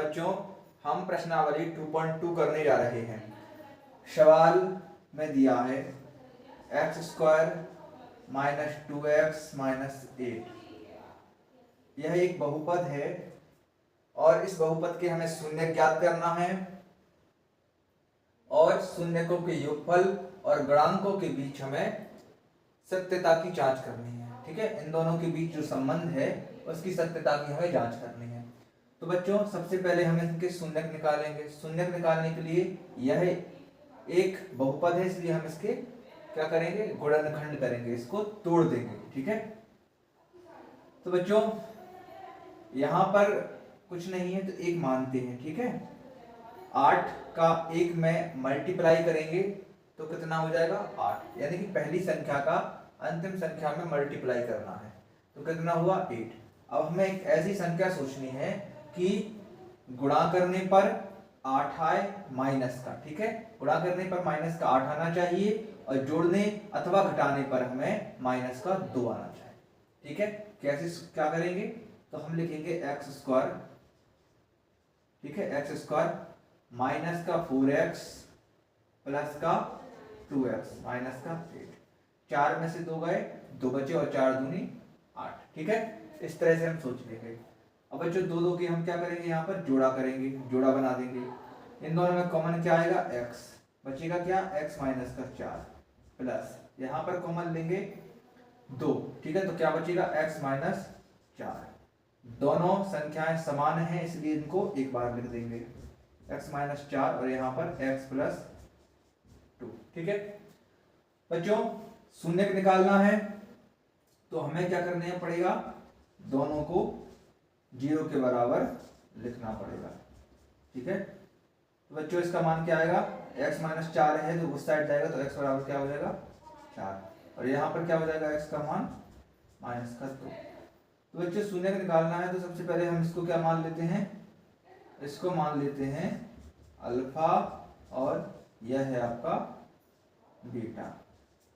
बच्चों हम प्रश्नावली 2.2 करने जा रहे हैं। सवाल में दिया है x² माइनस 2x माइनस 8। यह एक बहुपद है और इस बहुपद के हमें शून्य ज्ञात करना है और शून्यकों के योगफल और गुणांकों के बीच हमें सत्यता की जांच करनी है। ठीक है, इन दोनों के बीच जो संबंध है उसकी सत्यता की हमें जांच करनी है। तो बच्चों सबसे पहले हम इनके शून्यक निकालेंगे। शून्यक निकालने के लिए यह एक बहुपद है, इसलिए हम इसके क्या करेंगे, गुणनखंड करेंगे, इसको तोड़ देंगे। ठीक है, तो बच्चों यहाँ पर कुछ नहीं है तो एक मानते हैं। ठीक है, 8 का 1 में मल्टीप्लाई करेंगे तो कितना हो जाएगा 8, यानी कि पहली संख्या का अंतिम संख्या में मल्टीप्लाई करना है तो कितना हुआ 8। अब हमें एक ऐसी संख्या सोचनी है कि गुणा करने पर 8 आए माइनस का। ठीक है, गुणा करने पर माइनस का 8 आना चाहिए और जोड़ने अथवा घटाने पर हमें माइनस का 2 आना चाहिए। ठीक है, कैसे क्या करेंगे तो हम लिखेंगे x²। ठीक है, x² माइनस का 4x प्लस का 2x माइनस का 8। 4 में से 2 गए, 2 बचे और 4 दूनी 8। ठीक है, इस तरह से हम सोच लेंगे। अब बच्चों दो दो की हम क्या करेंगे, यहाँ पर जोड़ा करेंगे, जोड़ा बना देंगे। इन दोनों में कॉमन क्या आएगा x, बचेगा क्या x माइनस का 4 प्लस यहाँ पर कॉमन लेंगे 2। ठीक है, तो क्या बचेगा x माइनस 4। दोनों संख्याएं समान हैं इसलिए इनको एक बार लिख देंगे, x माइनस 4 और यहाँ पर x प्लस 2। ठीक है बच्चों, शून्य निकालना है तो हमें क्या करना पड़ेगा, दोनों को 0 के बराबर लिखना पड़ेगा। ठीक है, तो बच्चों इसका मान क्या आएगा, x माइनस 4 है तो उस साइड जाएगा तो x बराबर क्या हो जाएगा 4 और यहाँ पर क्या हो जाएगा x का मान माइनस का 2। तो बच्चों शून्य निकालना है तो सबसे पहले हम इसको क्या मान लेते हैं, इसको मान लेते हैं अल्फा और यह है आपका बीटा।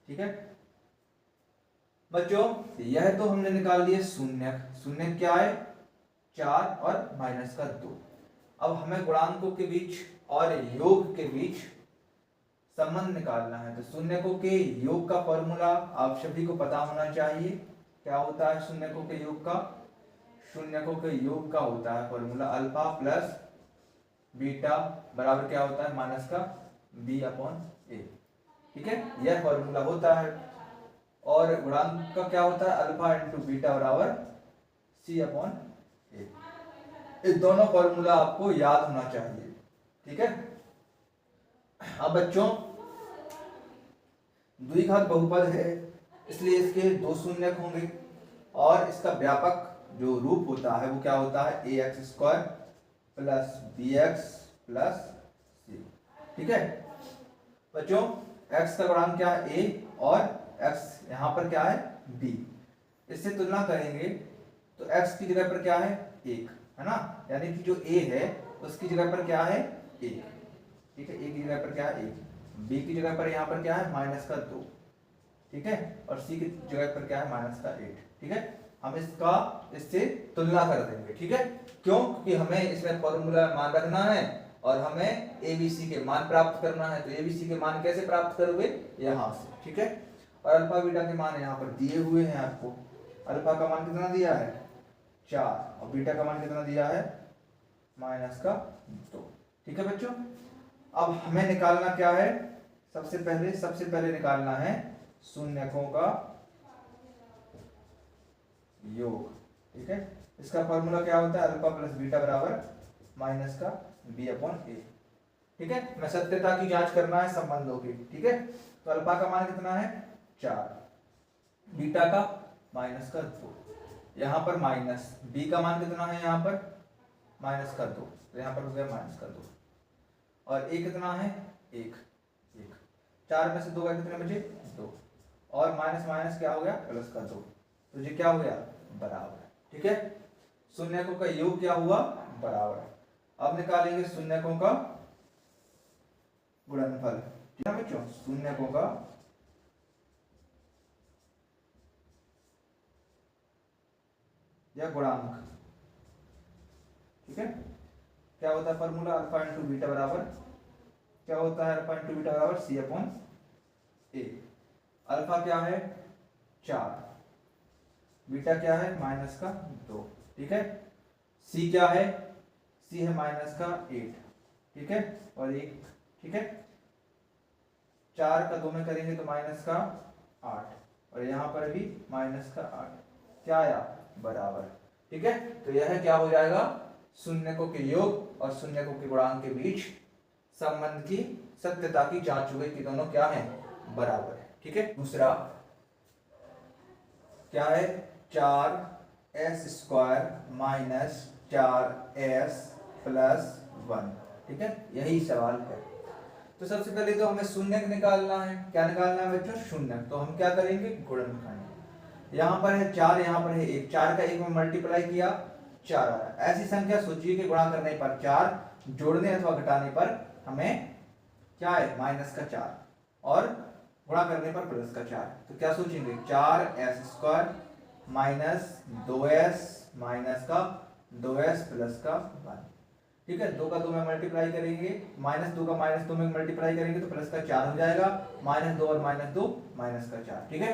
ठीक है बच्चों, यह तो हमने निकाल लिया शून्य। शून्य क्या है 4 और माइनस का 2। अब हमें गुणांकों के बीच और योग के बीच संबंध निकालना है। तो शून्यकों के योग का फॉर्मूला आप सभी को पता होना चाहिए। क्या होता है शून्यकों के योग का, शून्यकों के योग का होता है फॉर्मूला अल्फा प्लस बीटा बराबर क्या होता है माइनस का b/a। ठीक है, यह फॉर्मूला होता है। और गुणांक का क्या होता है अल्फा इंटू बीटा बराबर c/a। इस दोनों फॉर्मूला आपको याद होना चाहिए। ठीक है, अब बच्चों द्विघात बहुपद है इसलिए इसके 2 शून्यक होंगे और इसका व्यापक जो रूप होता है वो क्या होता है ax² plus bx plus c। ठीक है बच्चों, x का गुणांक क्या है a और x यहाँ पर क्या है b। इससे तुलना करेंगे तो x की जगह पर क्या है 1 है ना, यानी कि जो a है उसकी जगह पर क्या है 1। ठीक है, a की जगह पर क्या है 1, b की जगह पर यहाँ पर क्या है माइनस का 2। ठीक है, और c की जगह पर क्या है माइनस का 8। ठीक है, हम इससे तुलना कर देंगे। ठीक है, क्यों, क्योंकि हमें इसमें फॉर्मूला मान रखना है और हमें ABC के मान प्राप्त करना है। तो ABC के मान कैसे प्राप्त करोगे, यहाँ से। ठीक है, और अल्फा बीटा के मान यहाँ पर दिए हुए हैं आपको। अल्फा का मान कितना दिया है 4 और बीटा का मान कितना दिया है माइनस का 2। ठीक है बच्चों, अब हमें निकालना क्या है, सबसे पहले निकालना है शून्यकों का योग। ठीक है, इसका फॉर्मूला क्या होता है अल्फा प्लस बीटा बराबर माइनस का b/a। ठीक है, मैं सत्यता की जांच करना है संबंधों की। ठीक है, तो अल्फा का मान कितना है 4, बीटा का माइनस का 2, यहाँ पर माइनस, b का मान कितना है यहाँ पर माइनस का 2 तो यहाँ पर हो गया माइनस का 2 और a कितना है 1। 4 में से 2 गए कितने बचे 2 और माइनस माइनस क्या हो गया प्लस का 2 तो ये क्या हो गया बराबर। ठीक है, शून्यकों का योग क्या हुआ बराबर। अब निकालेंगे शून्यकों का गुणनफल। ठीक है बच्चों, शून्यकों का या गुणांक। ठीक है, क्या होता है फॉर्मूला, अल्फा इंटू बीटा बराबर क्या होता है, अल्फा इंटू बीटा बराबर सी अपॉन ए। अल्फा क्या है 4, बीटा क्या है -2, ठीक है। सी क्या है, सी है -8, ठीक है, और 1, ठीक है। 4 का 2 में करेंगे तो -8, और यहाँ पर भी -8, क्या आया बराबर, ठीक है। तो यह क्या हो जाएगा, शून्यकों के योग और शून्यकों के गुणांक के बीच संबंध की सत्यता की जांच हुई कि दोनों क्या है, बराबर है, ठीक है। दूसरा क्या है, 4s² - 4s + 1, ठीक है, यही सवाल है। तो सबसे पहले तो हमें शून्यक निकालना है। क्या निकालना है बच्चों, शून्यक। तो हम क्या करेंगे, गुणनखंड। यहाँ पर है 4, यहाँ पर है 1, 4 का 1 में मल्टीप्लाई किया 4 आया। ऐसी संख्या सोचिए कि गुणा करने पर 4, जोड़ने अथवा घटाने पर हमें क्या है -4, और गुणा करने पर +4। तो क्या सोचेंगे, 4s² - 2s - 2s + 1, ठीक है। 2 का 2 में मल्टीप्लाई करेंगे, -2 का -2 में मल्टीप्लाई करेंगे तो +4 हो जाएगा, -2 और -2 -4, ठीक है।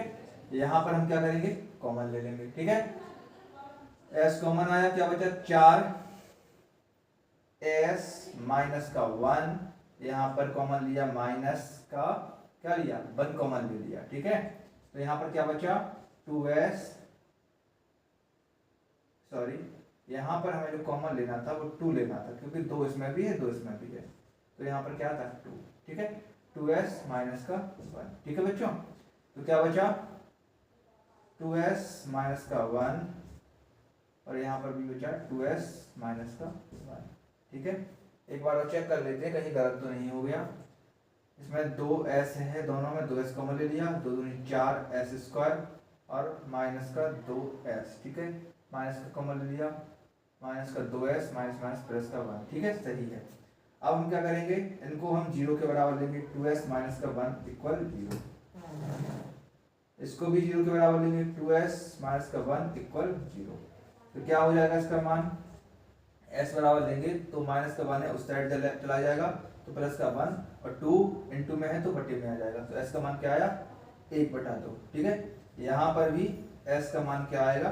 यहाँ पर हम क्या करेंगे, कॉमन ले लेंगे, ठीक है। s कॉमन आया, क्या बचा 4s -1, यहाँ पर कॉमन लिया माइनस का, क्या लिया 1 कॉमन ले लिया, ठीक है। तो यहाँ पर क्या बचा 2s, सॉरी यहाँ पर हमें जो कॉमन लेना था वो 2 लेना था, क्योंकि 2 इसमें भी है 2 इसमें भी है। तो यहाँ पर क्या था 2, ठीक है। 2s - 1, ठीक है बच्चों। तो क्या बचा 2s - 1, और यहाँ पर भी बचा 2s - 1, ठीक है। एक बार और चेक कर लेते हैं कहीं गलत तो नहीं हो गया। इसमें 2s है, दोनों में 2s कॉमन ले लिया, 2 दूनी 4s² और -2s, ठीक है। माइनस का कॉमन ले लिया, -2s - +1, ठीक है, सही है। अब हम क्या करेंगे, इनको हम 0 के बराबर लेंगे, 2s - 1 = 0। इसको भी 0 के बराबर लेंगे, 2s - 1 = 0। तो क्या हो जाएगा इसका मान, s बराबर लेंगे तो -1 है उस साइड चला जाएगा, तो +1, और 2 इंटू में है तो बटे में आ जाएगा। तो s का मान क्या आया 1/2, ठीक है। यहाँ पर भी s का मान क्या आएगा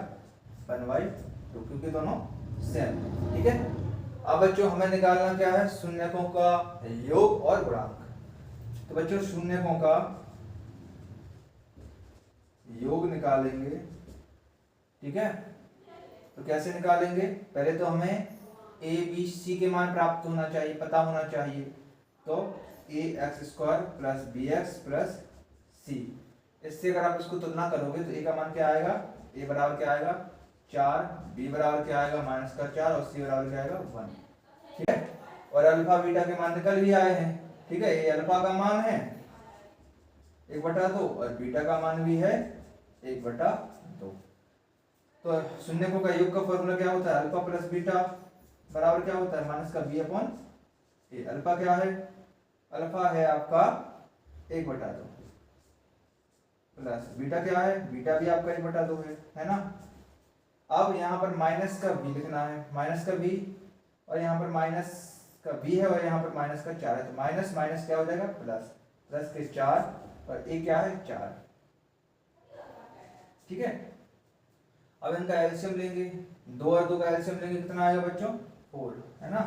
1/2, क्योंकि दोनों सेम है, ठीक है। अब बच्चों हमें निकालना क्या है, शून्यकों का योग और गुणांक। तो बच्चों शून्यकों का योग निकालेंगे, ठीक है। तो कैसे निकालेंगे, पहले तो हमें a b c के मान प्राप्त होना चाहिए, पता होना चाहिए। तो ax² + bx + c, इससे अगर आप इसको तुलना करोगे तो a का मान क्या आएगा, a बराबर क्या आएगा 4, b बराबर क्या आएगा -4, और c बराबर क्या आएगा 1, ठीक है। और अल्फा बीटा के मान निकल भी आए हैं, ठीक है। ये अल्फा का मान है 1/2 और बीटा का मान भी है 1/2। तो शून्यकों का योग का फॉर्मूला क्या होता है, अल्फा + बीटा बराबर क्या होता है -b/a। अल्फा क्या है, अल्फा है आपका 1/2, प्लस बीटा क्या है, बीटा भी आपका 1/2 है ना। अब यहाँ पर -b लिखना है, -b, और यहाँ पर -b है, और यहाँ पर -4 है, तो माइनस माइनस क्या हो जाएगा प्लस, प्लस के 4, और a क्या है 4, ठीक है। अब इनका एलसीएम लेंगे, 2 और 2 का एलसीएम लेंगे, कितना आएगा बच्चों 4, है ना।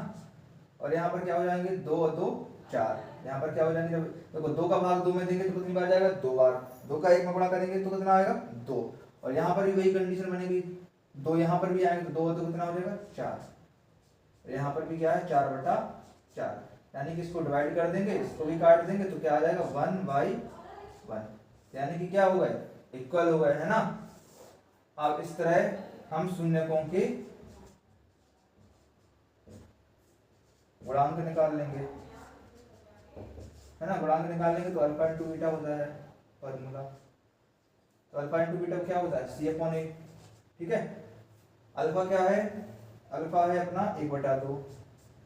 और यहाँ पर क्या हो जाएंगे 2 और 2 4, यहाँ पर क्या हो जाएंगे, जब देखो 2 का भाग 2 में देंगे तो कितनी बार जाएगा 2 बार, 2 का 1 में गुणा करेंगे तो कितना आएगा 2, और यहाँ पर भी वही कंडीशन बनेगी, 2 यहाँ पर भी आएंगे तो 2 और 2 कितना हो जाएगा 4, यहाँ पर भी क्या है 4/4, यानी कि इसको डिवाइड कर देंगे, इसको भी काट देंगे तो क्या आ जाएगा 1/1, यानी कि क्या हो गए इक्वल हो गए, है ना। अब इस तरह हम शून्यकों के गुणांक निकाल लेंगे, है ना। गुणांक निकाल लेंगे तो अल्फा इंटू बीटा होता है फॉर्मूला। तो अल्फा इंटू बीटा क्या होता है c/a, ठीक है। अल्फा क्या है, अल्फा है अपना 1/2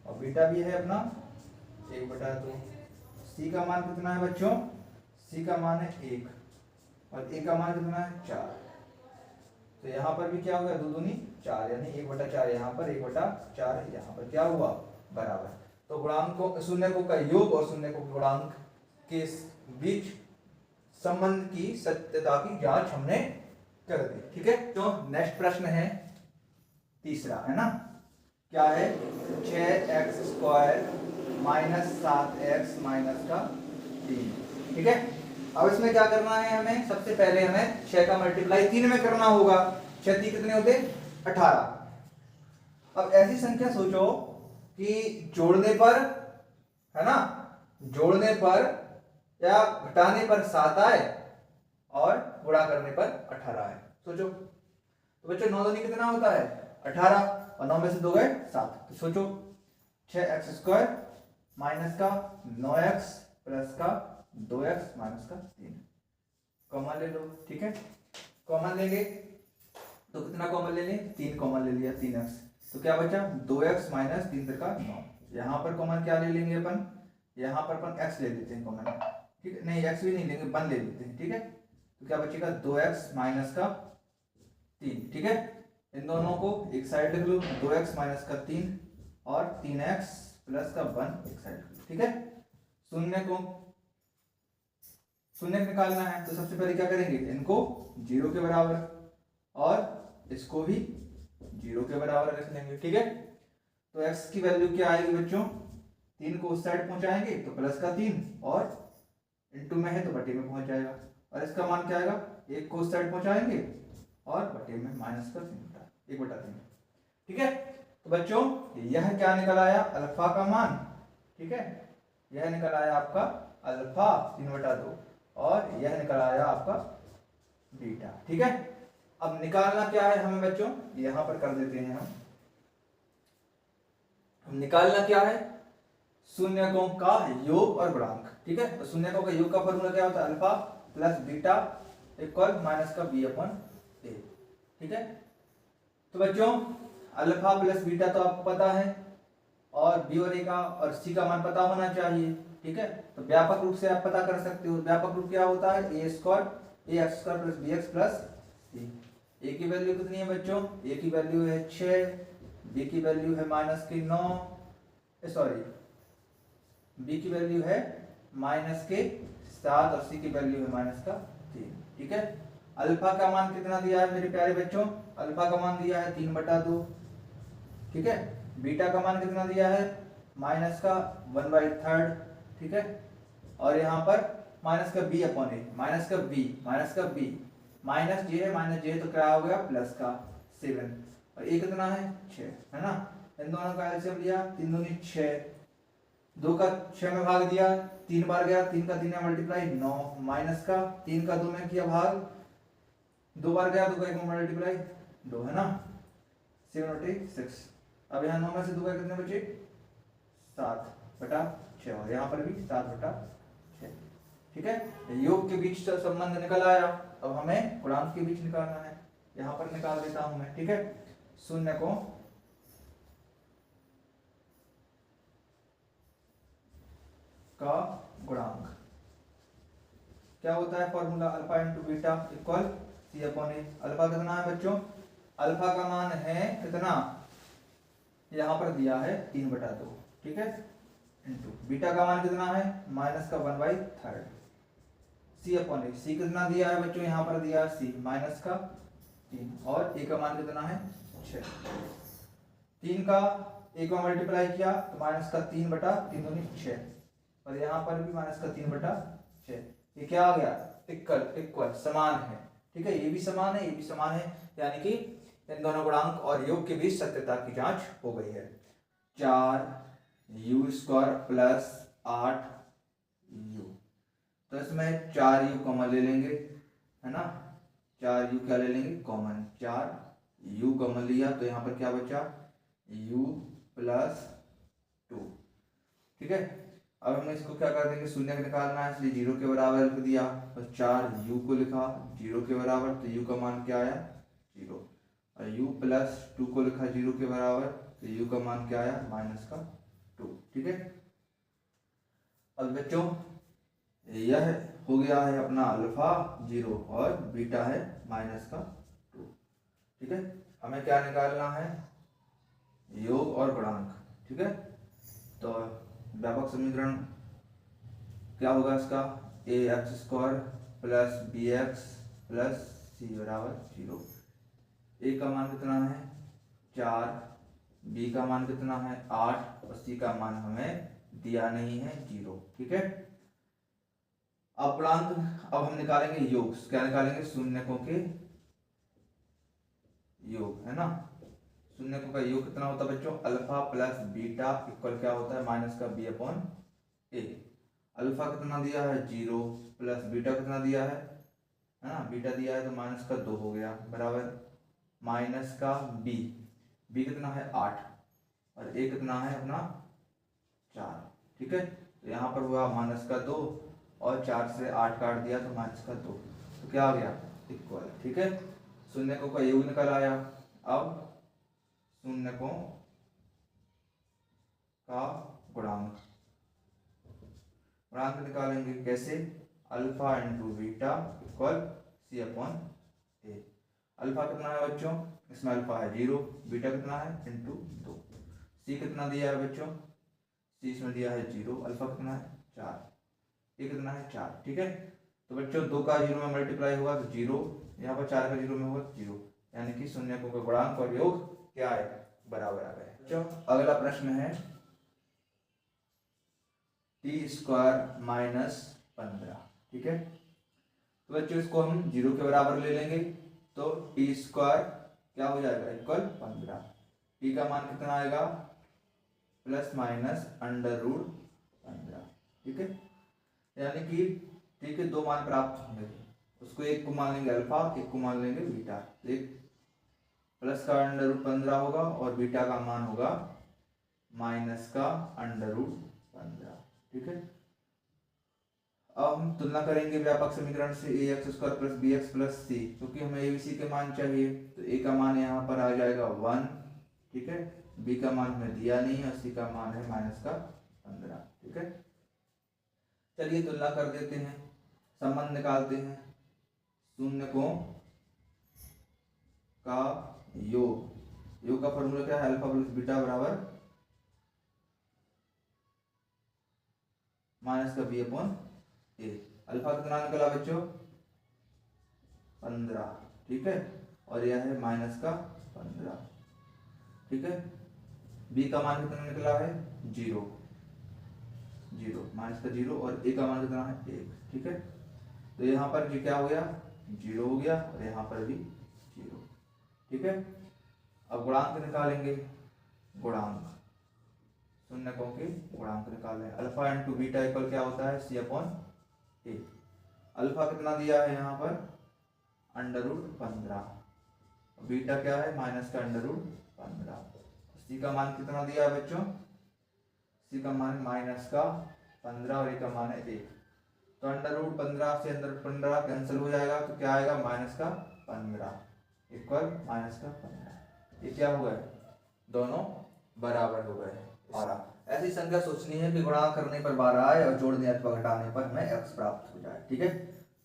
और बीटा भी है अपना 1/2। c का मान कितना है बच्चों, c का मान है 1, और a का मान कितना है 4। तो यहाँ पर भी क्या होगा 2 दूनी 4, यानी 1/4 यहाँ पर 1/4 यहाँ पर क्या हुआ बराबर। तो गुणांकों शून्यकों का योग और शून्यकों के गुणांक के बीच संबंध की सत्यता की जांच हमने कर दी। ठीक है, तो नेक्स्ट प्रश्न है तीसरा, है ना, क्या है, 6x² माइनस 7x माइनस का 3। ठीक है, अब इसमें क्या करना है हमें, सबसे पहले हमें 6 का मल्टीप्लाई 3 में करना होगा। 6 3 कितने होते, 18। अब ऐसी संख्या सोचो कि जोड़ने पर, है ना, जोड़ने पर या घटाने पर 7 आए और गुणा करने पर 18 आए। सोचो, तो बच्चों 9 दूनी कितना होता है, 18, और 9 में से 2 गए 7। तो सोचो 6x² माइनस का 9x प्लस का 2x माइनस का 3, कॉमन ले लो। ठीक है, कॉमन लेंगे तो कितना कॉमन ले लें, 3 कॉमन ले लिया, 3x, तो क्या बचा 2x माइनस 3 का 9। यहाँ पर कॉमन क्या ले लेंगे अपन, यहाँ पर अपन x ले लेते हैं कॉमन। ठीक है, नहीं x भी नहीं लेंगे, 1 ले लेते हैं। ठीक है, तो क्या बचेगा 2x माइनस का 3। ठीक है, इन दोनों को एक साइड लिख लो, 2x माइनस का 3 और 3x प्लस का 1 एक साइड। ठीक है, शून्य निकालना है, तो सबसे पहले क्या करेंगे, इनको 0 के बराबर और इसको भी 0 के बराबर रख लेंगे। ठीक है, तो x की वैल्यू क्या आएगी बच्चों, 3 को उस साइड पहुंचाएंगे तो प्लस का 3, और इनटू में है तो बटे में पहुंच जाएगा, और इसका मान क्या आएगा, 1 को उस साइड पहुंचाएंगे और बटे में माइनस का 1/3। ठीक है, तो बच्चों यह क्या निकल आया, अल्फा का मान। ठीक है, यह निकल आया आपका अल्फा 3/2 और यह निकल आया आपका बीटा। ठीक है, अब निकालना क्या है हमें बच्चों, यहां पर कर देते हैं हम निकालना क्या है, शून्यकों का योग और गुणांक। ठीक है, तो शून्यकों का योग का फॉर्मूला क्या होता है, alpha plus beta equal minus का b/a। ठीक है, तो बच्चों अल्फा प्लस बीटा तो आपको पता है, और बी और ए का और सी का मान पता होना चाहिए। ठीक है, तो व्यापक रूप से आप पता कर सकते हो, व्यापक रूप क्या होता है, a² ax² plus bx plus c। ए की वैल्यू कितनी है बच्चों, ए की वैल्यू है 6, बी की वैल्यू है माइनस के 9, सॉरी बी की वैल्यू है माइनस के 7 और सी की वैल्यू है माइनस का 3। ठीक है, अल्फा का मान कितना दिया है मेरे प्यारे बच्चों, अल्फा का मान दिया है 3/2। ठीक है, बीटा का मान कितना दिया है, माइनस का 1/3। ठीक है, और यहाँ पर माइनस का b/a, माइनस का b माइनस जे है, माइनस जे तो क्या हो गया प्लस का 7, और ये कितना है 6, है ना, इन दोनों का एलसीएम लिया, 3 दूनी 6, 2 का 6 में भाग दिया, 3 बार गया, 3 का 3 में मल्टीप्लाई 9, माइनस का 3 का 2 में किया भाग, 2 बार गया, 2 का 1 में मल्टीप्लाई 2, है ना, 7/6। अब यहाँ 9 में से 2 का कितने बचे, 7/6, और यहाँ पर भी 7/6। ठीक है, योग के बीच का संबंध निकल आया। अब हमें गुणांक के बीच निकालना है, यहाँ पर निकाल देता हूं मैं। ठीक है, शून्यकों का गुणांक क्या होता है, formula alpha into beta equal c/a। Alpha कितना है बच्चों, अल्फा का मान है कितना, यहाँ पर दिया है 3/2। ठीक है, इंटू बीटा का मान कितना है, माइनस का 1/3। c/a, सी कितना दिया है बच्चों, यहाँ पर दिया है c माइनस का 3, और a का मान कितना है 6। 3 का 1 में मल्टीप्लाई किया तो माइनस का 3/3 दूनी 6, और यहाँ पर भी माइनस का 3/6। ये क्या आ गया, इक्वल समान है। ठीक है, ये भी समान है, ये भी समान है, यानी कि इन दोनों गुणांक और योग के बीच सत्यता की जांच हो गई है। 4u² प्लस 8u, तो इसमें 4u कॉमन ले लेंगे, है ना, 4u क्या ले लेंगे कॉमन, 4u कॉमन लिया तो यहाँ पर क्या बचा, u प्लस 2। ठीक है, अब हम इसको क्या कर देंगे, शून्य निकालना है, इसलिए 0 के बराबर लिख दिया, बस 4u को लिखा 0 के बराबर, तो u का मान क्या आया 0, और u प्लस 2 को लिखा 0 के बराबर, तो u का मान क्या आया माइनस का 2। ठीक है, अब बच्चों यह हो गया है अपना अल्फा 0 और बीटा है माइनस का 2। ठीक है, हमें क्या निकालना है, योग और गुणांक। ठीक है, तो व्यापक समीकरण क्या होगा इसका, A X square plus B X plus C बराबर 0। ए का मान कितना है 4, बी का मान कितना है 8 और सी का मान हमें दिया नहीं है 0। ठीक है। अपरांत अब हम निकालेंगे योग, क्या निकालेंगे, शून्यकों के योग, है ना। शून्यकों का योग कितना होता है बच्चों, अल्फा प्लस बीटा इक्वल क्या होता है माइनस का बी अपॉन ए। अल्फा कितना दिया है 0 प्लस बीटा कितना दिया है ना, बीटा दिया है तो माइनस का 2 हो गया बराबर माइनस का बी कितना है 8 और ए कितना है अपना 4। ठीक है। तो यहाँ पर हुआ माइनस का 2 और 4 से 8 काट दिया तो माइनस का 2, तो क्या आ गया इक्वल। ठीक है। शून्यकों का योग निकल आया। अब शून्यकों का गुणांक निकालेंगे कैसे, alpha into beta equal C upon A. Alpha कितना है बच्चों, इसमें अल्फा है 0, बीटा कितना है इंटू 2, सी कितना दिया है बच्चों, सी इसमें दिया है 0, अल्फा कितना है 4, ये कितना है 4। ठीक है। तो बच्चों 2 का 0 में मल्टीप्लाई होगा तो 0, यहाँ पर 4 का 0 में होगा 0, यानी कि शून्यकों का गुणांक और योग क्या है बराबर आ गए। बच्चों अगला प्रश्न है टी स्क्वायर माइनस 15। ठीक है। तो बच्चों इसको हम 0 के बराबर ले लेंगे तो टी स्क्वायर क्या हो जाएगा इक्वल 15। टी का मान कितना आएगा प्लस माइनस अंडर रूट 15। ठीक है। यानी कि टी के 2 मान प्राप्त होंगे, उसको एक को मान लेंगे अल्फा, एक को मान लेंगे बीटा। एक प्लस का अंडर रूट 15 होगा और बीटा का मान होगा माइनस का अंडर रूट 15। ठीक है। अब हम तुलना करेंगे व्यापक समीकरण से A X square plus B X plus C, क्योंकि हमें ए बी सी के मान चाहिए। तो ए का मान यहाँ पर आ जाएगा 1। ठीक है। बी का मान हमें दिया नहीं है और सी का मान है माइनस का 15। ठीक है। चलिए तुलना कर देते हैं, संबंध निकालते हैं। शून्यकों का योग का फॉर्मूला क्या है, अल्फा प्लस बीटा बराबर माइनस का बी अपॉन ए। अल्फा कितना निकला बच्चों 15। ठीक है। और यह है माइनस का 15। ठीक है। बी का मान कितना निकला है 0 माइनस का 0 और ए का मान कितना है 1। ठीक है। तो यहाँ पर जी क्या हो गया 0 हो गया और यहाँ पर भी 0। ठीक है। अब गुणांक निकालेंगे, गुणांक शून्यकों के गुणांक निकालें। अल्फा इंटू बीटा इक्वल क्या होता है सी अपॉन ए। अल्फा कितना दिया है यहाँ पर अंडर रूट 15, बीटा क्या है माइनस का अंडर रूट 15। सी का मान कितना दिया है बच्चों, सी का मान माइनस का 15 और ए का मान है 1। तो अंडर रूट 15 से अंडर 15 कैंसिल हो जाएगा तो क्या आएगा माइनस का 15 इक्वल माइनस का 15। ये क्या हो गए दोनों बराबर हो गए। और ऐसी संख्या सोचनी है कि गुणा करने पर 12 आए और जोड़ने अथवा घटाने पर हमें x प्राप्त हो जाए। ठीक है।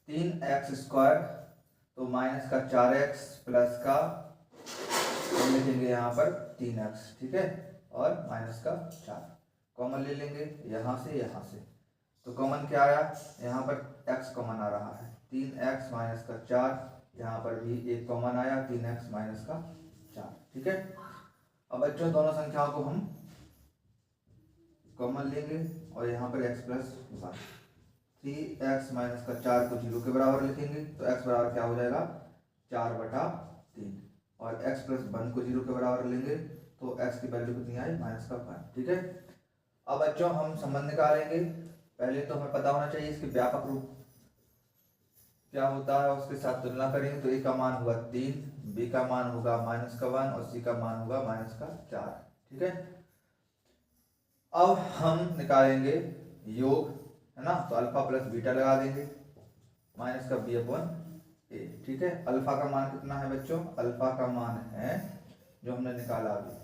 3x स्क्वायर तो माइनस का 4x प्लस का हम लिखेंगे यहाँ पर 3x। ठीक है। और माइनस का 4 कॉमन ले लेंगे यहाँ से, तो कॉमन क्या आया यहाँ पर x कॉमन आ रहा है 3x माइनस का 4, यहाँ पर भी एक कॉमन आया 3x माइनस का 4। ठीक है। अब बच्चों दोनों संख्याओं को हम कॉमन लेंगे और यहाँ पर x प्लस 1, 3x माइनस का 4 को 0 के बराबर लिखेंगे तो x बराबर क्या हो जाएगा 4/3 और x प्लस 1 को 0 के बराबर लेंगे तो x की वैल्यू कितनी आई माइनस का 1। ठीक है। अब बच्चों हम संबंध निकालेंगे। पहले तो हमें पता होना चाहिए इसके व्यापक रूप क्या होता है, उसके साथ तुलना करेंगे तो a का मान होगा 3, b का मान होगा माइनस का 1 और c का मान होगा माइनस का 4। ठीक है। अब हम निकालेंगे योग, है ना। तो अल्फा प्लस बीटा लगा देंगे माइनस का बी अपॉन ए। ठीक है। अल्फा का मान कितना है बच्चों, अल्फा का मान है जो हमने निकाला अभी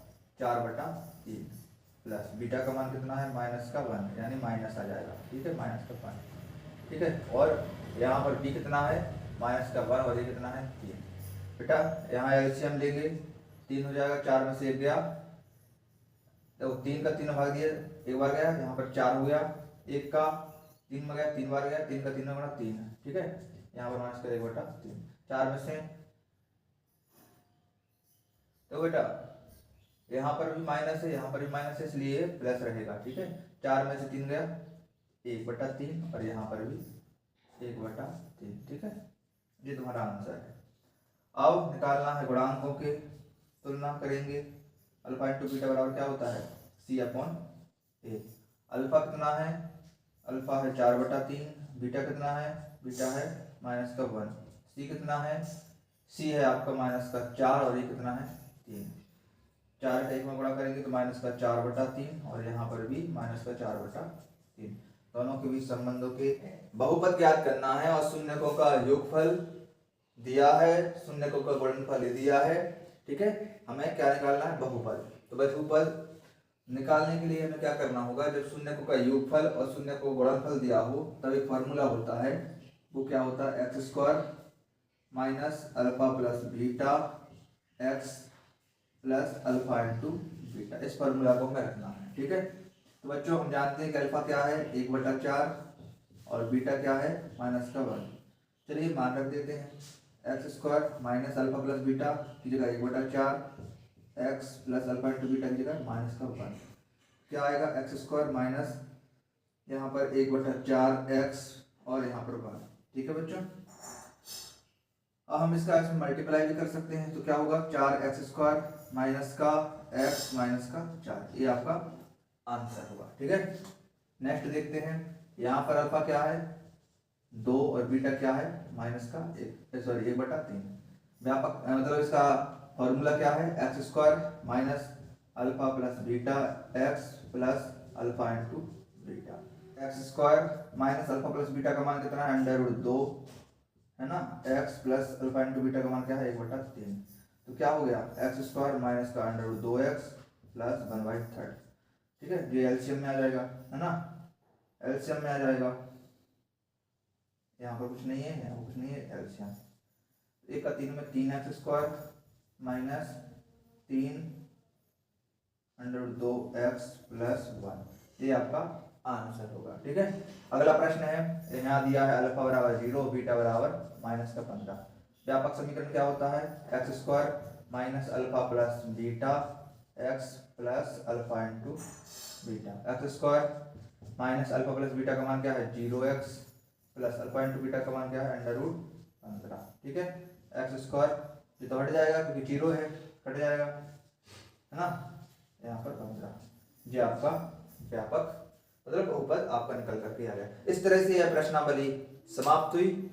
4/3 प्लस बीटा का मान कितना है माइनस का 1 यानी माइनस आ जाएगा। ठीक है। माइनस का 1। ठीक है। और यहाँ पर बी कितना है माइनस का 1 और ये कितना है 3। बेटा यहाँ एलसीएम लेंगे 3 हो जाएगा, 4 में से 1 गया तो 3 का 3 भाग दिया, एक बार गया, यहाँ पर 4 हो गया, 1 का 3 में गया, 3 बार गया, 3 का 3 में गुणा 3 है, ठीक है। यहाँ पर माइनस कर 1/3, 4 में से, तो बेटा यहाँ पर भी माइनस है, यहाँ पर भी माइनस है, इसलिए प्लस रहेगा, ठीक है। 4 में से 3 गया, 1/3, और यहाँ पर भी 1/3, ठीक है। ये तुम्हारा आंसर है। अब निकालना है गुणांकों के, तुलना करेंगे। अल्फा इंटू बीटा बराबर क्या होता है, C/A। अल्फा कितना है, अल्फा है 4/3, बीटा कितना है, बीटा है -1, C कितना है, C है आपका -4, और ये कितना है 3। 4 का 1 में गुणा करेंगे तो -4/3, और यहाँ पर भी -4/3। दोनों के बीच संबंधों के बहुपद ज्ञात करना है, और शून्यकों का योगफल दिया है, शून्यकों का गुणनफल दिया है, ठीक है। हमें क्या निकालना है, बहुपद। तो बहुपद निकालने के लिए हमें क्या करना होगा, जब शून्यकों का योगफल और शून्यकों का गुणनफल दिया हो तब एक फॉर्मूला होता है, वो क्या होता है, x² minus alpha plus beta x plus alpha into beta. इस फॉर्मूला को हमें रखना है, ठीक है। तो बच्चों हम जानते हैं कि अल्फा क्या है 1/4, और बीटा क्या है -1। चलिए मान रख देते हैं, x² minus alpha plus beta की जगह 1/4, x plus alpha into beta की जगह -1। क्या आएगा, x² माइनस यहाँ पर 1/4x और यहाँ पर 1, ठीक है बच्चों। अब हम इसका इसमें मल्टीप्लाई भी कर सकते हैं, तो क्या होगा, 4x² माइनस का x माइनस का 4, ये आपका आंसर होगा, ठीक है। नेक्स्ट देखते हैं, यहाँ पर अल्फा क्या है 2, और बीटा क्या है -1/3। व्यापक मतलब इसका फॉर्मूला क्या है, x² minus alpha plus beta x plus alpha into beta. x² minus alpha plus beta का मान कितना है, √2 है ना, x plus alpha into beta का मान क्या है 1/3। तो क्या हो गया, x² माइनस का √2x प्लस 1/3, ठीक है। ये एलसीएम में आ जाएगा, है ना, एलसीएम में आ जाएगा। यहाँ पर कुछ नहीं है, यहाँ पर कुछ नहीं है, एलसीएम 1 का 3 में 3x² माइनस 3 √2x प्लस 1, ये आपका आंसर होगा, ठीक है। अगला प्रश्न है, यहाँ दिया है अल्फा बराबर 0, बीटा बराबर -15। व्यापक समीकरण क्या होता है, x² minus alpha plus beta x plus alpha into beta. x² minus alpha plus beta का मान क्या है 0x plus alpha into beta का मान क्या है √15, ठीक है। x² ये तो हट जाएगा क्योंकि 0 है, हट जाएगा, है ना। यहाँ पर 15, ये आपका व्यापक मतलब बहुपद आपका निकल करके आ गया। इस तरह से यह प्रश्नावली समाप्त हुई।